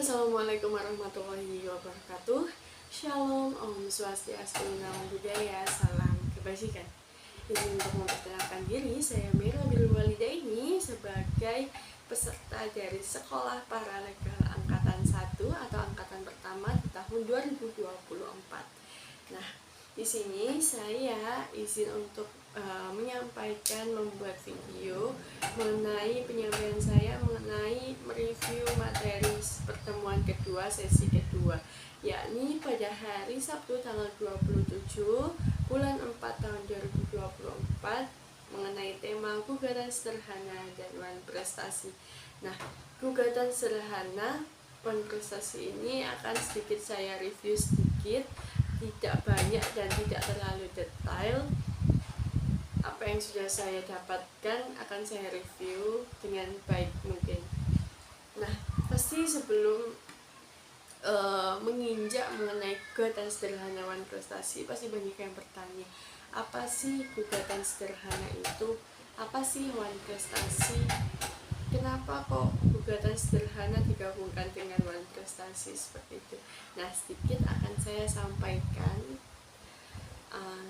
Assalamualaikum warahmatullahi wabarakatuh. Shalom, Om Swastiastu, Namo Buddhaya, salam kebajikan. Ini untuk memperkenalkan diri, saya Mira Birrul Walidaini sebagai peserta dari Sekolah Paralegal Angkatan 1 atau Angkatan Pertama di tahun 2024. Nah, di sini saya izin untuk menyampaikan, membuat video mengenai penyampaian saya mengenai mereview materi pertemuan kedua, sesi kedua, yakni pada hari Sabtu tanggal 27 bulan 4 tahun 2024 mengenai tema gugatan sederhana dan wan prestasi. Nah, gugatan sederhana wan prestasi ini akan sedikit saya review sedikit, tidak banyak dan tidak terlalu detail. Apa yang sudah saya dapatkan akan saya review dengan baik mungkin. Nah, pasti sebelum menginjak mengenai gugatan sederhana wan prestasi, pasti banyak yang bertanya, apa sih gugatan sederhana itu? Apa sih wan prestasi? Kenapa kok gugatan sederhana digabungkan dengan wan prestasi seperti itu? Nah, sedikit akan saya sampaikan.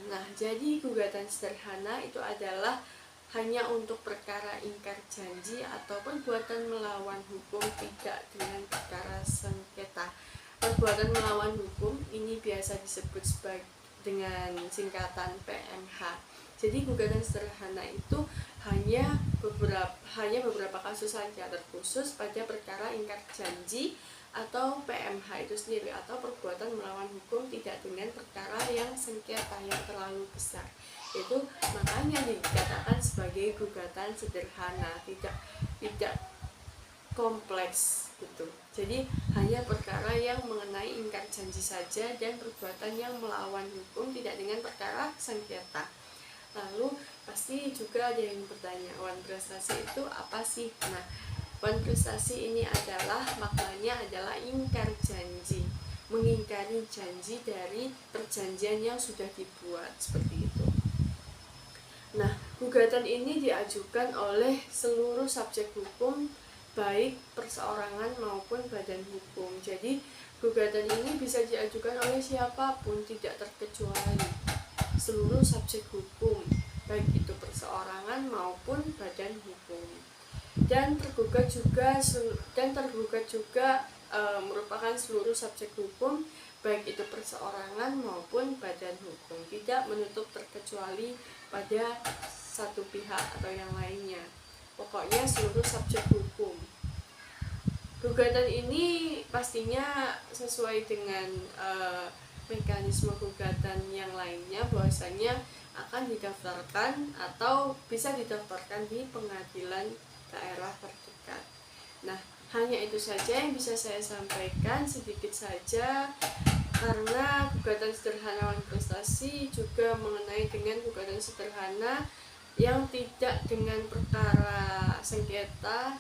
Nah, jadi gugatan sederhana itu adalah hanya untuk perkara ingkar janji atau perbuatan melawan hukum, tidak dengan perkara sengketa. Perbuatan melawan hukum ini biasa disebut dengan singkatan PMH. Jadi gugatan sederhana itu hanya beberapa kasus saja, terkhusus pada perkara ingkar janji atau PMH itu sendiri, atau perbuatan melawan hukum tidak dengan perkara yang sengketa yang terlalu besar. Itu makanya dikatakan sebagai gugatan sederhana, tidak kompleks gitu. Jadi hanya perkara yang mengenai ingkar janji saja dan perbuatan yang melawan hukum tidak dengan perkara sengketa. Lalu pasti juga ada yang bertanya, wan prestasi itu apa sih? Nah, wan prestasi ini adalah maknanya adalah ingkar janji, mengingkari janji dari perjanjian yang sudah dibuat, seperti itu. Nah, gugatan ini diajukan oleh seluruh subjek hukum, baik perseorangan maupun badan hukum. Jadi gugatan ini bisa diajukan oleh siapapun, tidak terkecuali seluruh subjek hukum, baik itu perseorangan maupun badan hukum. Dan tergugat juga merupakan seluruh subjek hukum, baik itu perseorangan maupun badan hukum, tidak menutup terkecuali pada satu pihak atau yang lainnya. Pokoknya seluruh subjek hukum. Gugatan ini pastinya sesuai dengan mekanisme gugatan yang lainnya, bahwasanya akan didaftarkan atau bisa didaftarkan di pengadilan daerah terdekat. Nah, hanya itu saja yang bisa saya sampaikan, sedikit saja, karena gugatan sederhana wan prestasi juga mengenai dengan gugatan sederhana yang tidak dengan perkara sengketa,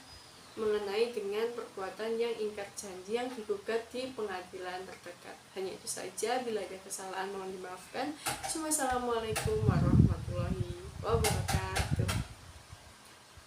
mengenai dengan perbuatan yang ingkar janji yang digugat di pengadilan terdekat. Hanya itu saja, bila ada kesalahan mohon dimaafkan. Assalamualaikum warahmatullahi wabarakatuh.